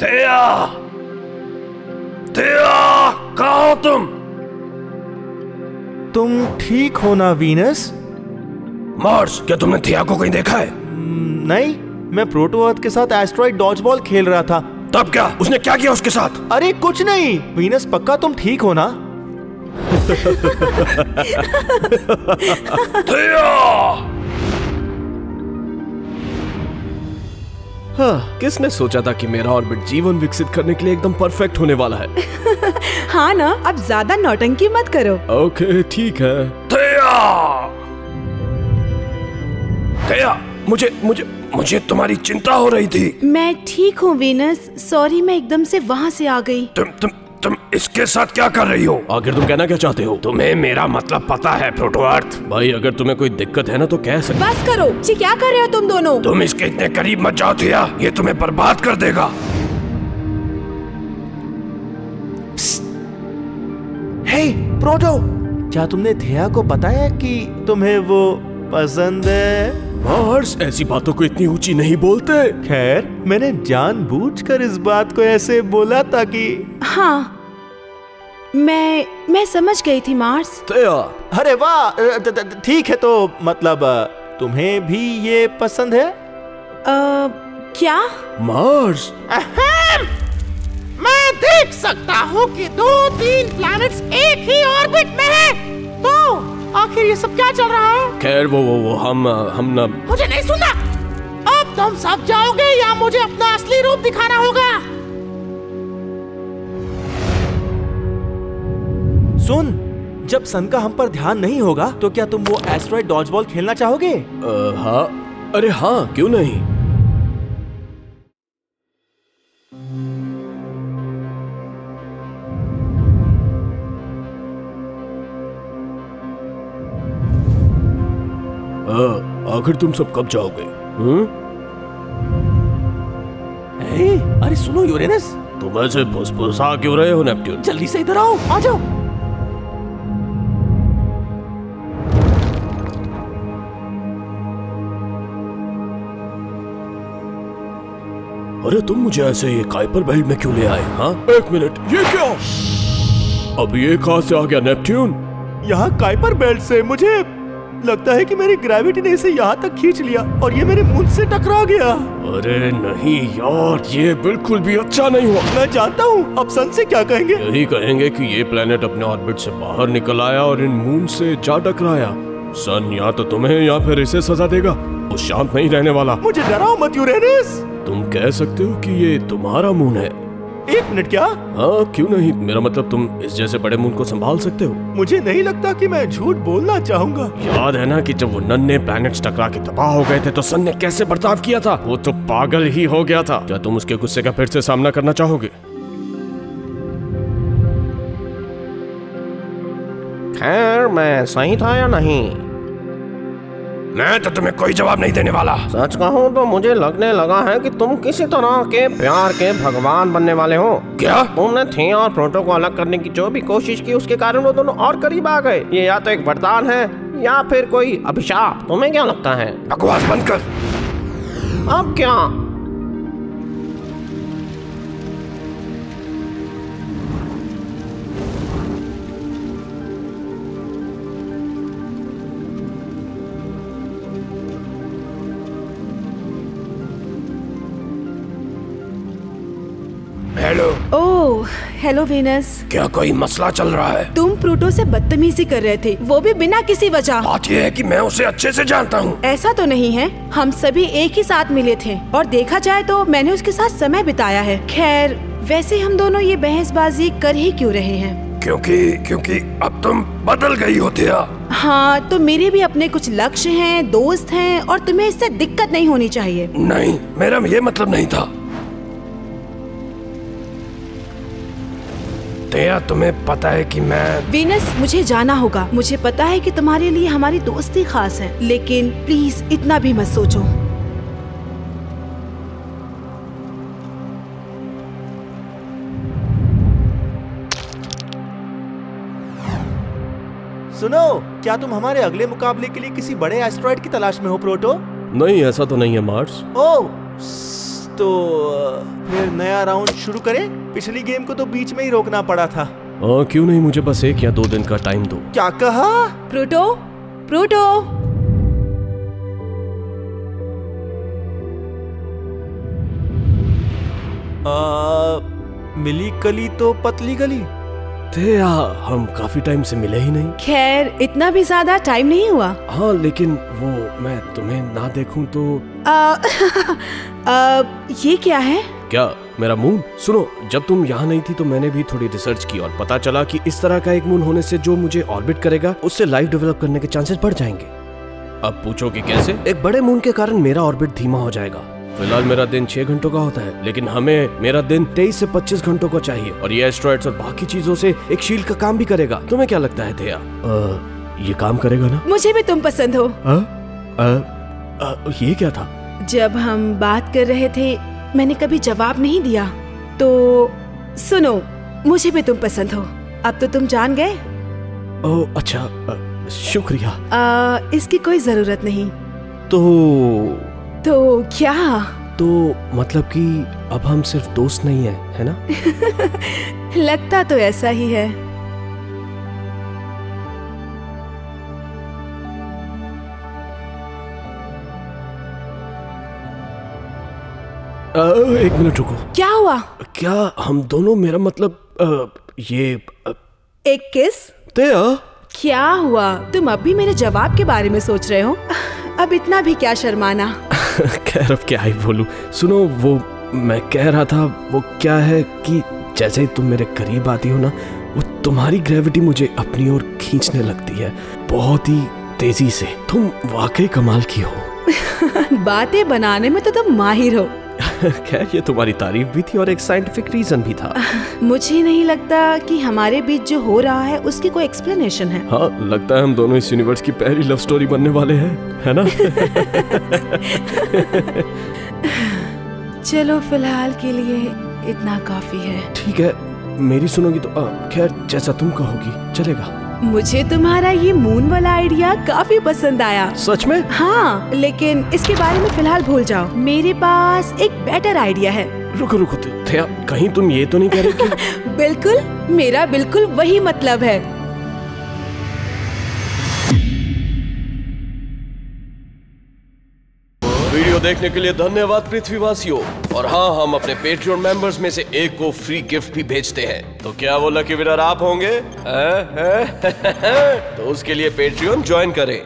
थिया, थिया, कहाँ हो तुम? तुम ठीक हो ना वीनस? मार्स, क्या तुमने थिया को कहीं देखा है? नहीं, मैं प्रोटोअर्थ के साथ एस्ट्रॉइड डॉजबॉल खेल रहा था। तब क्या? उसने क्या किया उसके साथ? अरे कुछ नहीं। वीनस, पक्का तुम ठीक हो ना? हाँ, किसने सोचा था कि मेरा ऑर्बिट जीवन विकसित करने के लिए एकदम परफेक्ट होने वाला है। हाँ ना, अब ज्यादा नौटंकी मत करो। ओके, ठीक है। थिया, मुझे तुम्हारी चिंता हो रही थी। मैं ठीक हूँ वीनस, सॉरी मैं एकदम से वहाँ से आ गई। तुम इसके साथ क्या कर रही हो? आखिर तुम कहना क्या चाहते हो? तुम्हें मेरा मतलब पता है प्रोटोअर्थ। भाई, अगर तुम्हें कोई दिक्कत है ना तो कह सकते। बस करो जी, क्या कर रहे हो तुम दोनों? तुम इसके इतने करीब मत जाओ थिया, ये तुम्हें बर्बाद कर देगा। हे प्रोटो, क्या तुमने थिया को बताया कि तुम्हें वो पसंद है? मार्स, ऐसी बातों को इतनी ऊंची नहीं बोलते। खैर, मैंने जानबूझकर इस बात को ऐसे बोला ताकि। हाँ, मैं समझ गई थी मार्स। अरे वाह, ठीक है। तो मतलब तुम्हें भी ये पसंद है? क्या? मार्स, मैं देख सकता हूँ कि 2-3 प्लैनेट्स एक ही ऑर्बिट में हैं। तो आखिर ये सब क्या चल रहा है? खैर वो हम ना। मुझे नहीं सुनना। अब तुम सब जाओगे या मुझे अपना असली रूप दिखाना होगा? सुन, जब सन का हम पर ध्यान नहीं होगा तो क्या तुम वो एस्ट्रॉइड डॉजबॉल खेलना चाहोगे? हाँ, अरे हाँ, क्यों नहीं। आखिर तुम सब कब जाओगे? अरे सुनो यूरेनस, तुम ऐसे फुसफुसा क्यों रहे हो नेपट्यून? जल्दी से इधर आओ, आ जाओ। अरे तुम मुझे ऐसे ये काइपर बेल्ट में क्यों ले आए? हाँ, एक मिनट, ये क्या? अब ये कहाँ से आ गया नेपट्यून? यहाँ काइपर बेल्ट से मुझे लगता है कि मेरी ग्रेविटी ने इसे यहाँ तक खींच लिया और ये मेरे मून से टकरा गया। अरे नहीं यार, ये बिल्कुल भी अच्छा नहीं हुआ। मैं जानता हूँ, अब सन से क्या कहेंगे? यही कहेंगे कि ये प्लेनेट अपने ऑर्बिट से बाहर निकल आया और इन मून से जा टकराया। सन या तो तुम्हें या फिर इसे सजा देगा। वो शांत नहीं रहने वाला। मुझे डराओ मत यूरेनस। तुम कह सकते हो कि ये तुम्हारा मून है। एक मिनट, क्या? हाँ, क्यों नहीं। मेरा मतलब तुम इस जैसे बड़े मून को संभाल सकते हो। मुझे नहीं लगता कि मैं झूठ बोलना चाहूंगा। याद है ना कि जब वो नन्हे प्लैनेट्स टकरा के तबाह हो गए थे तो सन ने कैसे बर्ताव किया था? वो तो पागल ही हो गया था। क्या तुम उसके गुस्से का फिर से सामना करना चाहोगे? खैर, मैं सही था या नहीं? मैं तो तुम्हें कोई जवाब नहीं देने वाला। सच कहूँ तो मुझे लगने लगा है कि तुम किसी तरह के प्यार के भगवान बनने वाले हो। क्या? तुमने थिया और प्रोटो को अलग करने की जो भी कोशिश की उसके कारण वो दोनों और करीब आ गए। ये या तो एक वरदान है या फिर कोई अभिशाप। तुम्हें क्या लगता है? बकवास बंद कर। अब क्या? हेलो। ओह, हेलो वीनस। क्या कोई मसला चल रहा है? तुम प्लूटो से बदतमीजी कर रहे थे, वो भी बिना किसी वजह। बात यह है कि मैं उसे अच्छे से जानता हूँ। ऐसा तो नहीं है, हम सभी एक ही साथ मिले थे और देखा जाए तो मैंने उसके साथ समय बिताया है। खैर, वैसे हम दोनों ये बहसबाजी कर ही क्यों रहे हैं? क्योंकि अब तुम बदल गई हो थिया। हाँ, तो मेरे भी अपने कुछ लक्ष्य हैं, दोस्त हैं और तुम्हें इससे दिक्कत नहीं होनी चाहिए। नहीं, मेरा ये मतलब नहीं था। थिया, तुम्हें पता है कि मैं। वीनस, मुझे जाना होगा। मुझे पता है कि तुम्हारे लिए हमारी दोस्ती खास है, लेकिन प्लीज इतना भी मत सोचो। सुनो, क्या तुम हमारे अगले मुकाबले के लिए किसी बड़े एस्ट्रॉइड की तलाश में हो प्रोटो? नहीं, ऐसा तो नहीं है मार्स। ओह, तो फिर नया राउंड शुरू करें? पिछली गेम को तो बीच में ही रोकना पड़ा था। क्यों नहीं, मुझे बस 1 या 2 दिन का टाइम दो। क्या कहा? प्रूटो, प्रूटो। मिली कली तो पतली गली। थेया, हम काफी टाइम से मिले ही नहीं। खैर, इतना भी ज्यादा टाइम नहीं हुआ। हाँ, लेकिन वो मैं तुम्हें ना देखूं तो ये क्या है? क्या मेरा मून? सुनो, जब तुम यहाँ नहीं थी तो मैंने भी थोड़ी रिसर्च की और पता चला कि इस तरह का एक मून होने से जो मुझे ऑर्बिट करेगा उससे लाइफ डेवलप करने के चांसेस बढ़ जाएंगे। अब पूछो कि कैसे? एक बड़े मून के कारण मेरा ऑर्बिट धीमा हो जाएगा। फिलहाल मेरा दिन 6 घंटों का होता है, लेकिन हमें मेरा दिन 23 से 25 घंटों का चाहिए और ये एस्ट्रॉइड्स और बाकी चीजों से एक शील्ड का काम भी करेगा। तुम्हें क्या लगता है थेया? ये काम करेगा ना? मुझे भी तुम पसंद हो। ये क्या था? जब हम बात कर रहे थे मैंने कभी जवाब नहीं दिया। तो सुनो, मुझे भी तुम पसंद हो। अब तो तुम जान गए। ओह अच्छा, शुक्रिया। इसकी कोई जरूरत नहीं। तो क्या? तो मतलब कि अब हम सिर्फ दोस्त नहीं है ना? लगता तो ऐसा ही है। एक मिनट रुको। क्या हुआ? क्या हम दोनों, मेरा मतलब ये एक किस? तेया? क्या हुआ? तुम अब भी मेरे जवाब के बारे में सोच रहे हो? अब इतना भी क्या शर्माना। खैर, अब क्या ही बोलूं। सुनो, वो मैं कह रहा था, वो क्या है कि जैसे ही तुम मेरे करीब आती हो ना, वो तुम्हारी ग्रेविटी मुझे अपनी ओर खींचने लगती है, बहुत ही तेजी से। तुम वाकई कमाल की हो। बातें बनाने में तो तुम माहिर हो। खैर, ये तुम्हारी तारीफ भी थी और एक साइंटिफिक रीजन भी था। मुझे नहीं लगता कि हमारे बीच जो हो रहा है उसकी कोई एक्सप्लेनेशन है। हाँ, लगता है हम दोनों इस यूनिवर्स की पहली लव स्टोरी बनने वाले हैं, है ना? चलो, फिलहाल के लिए इतना काफी है। ठीक है, मेरी सुनोगी तो खैर जैसा तुम कहोगी चलेगा। मुझे तुम्हारा ये मून वाला आइडिया काफी पसंद आया। सच में? हाँ, लेकिन इसके बारे में फिलहाल भूल जाओ। मेरे पास एक बेटर आइडिया है। रुको रुको, कहीं तुम ये तो नहीं कह रहे कि... बिल्कुल, मेरा बिल्कुल वही मतलब है। वीडियो देखने के लिए धन्यवाद पृथ्वीवासियों। और हाँ, हम अपने पेट्रियन मेंबर्स में से एक को फ्री गिफ्ट भी भेजते हैं। तो क्या वो लकी विनर आप होंगे? तो उसके लिए पेट्रियन ज्वाइन करें।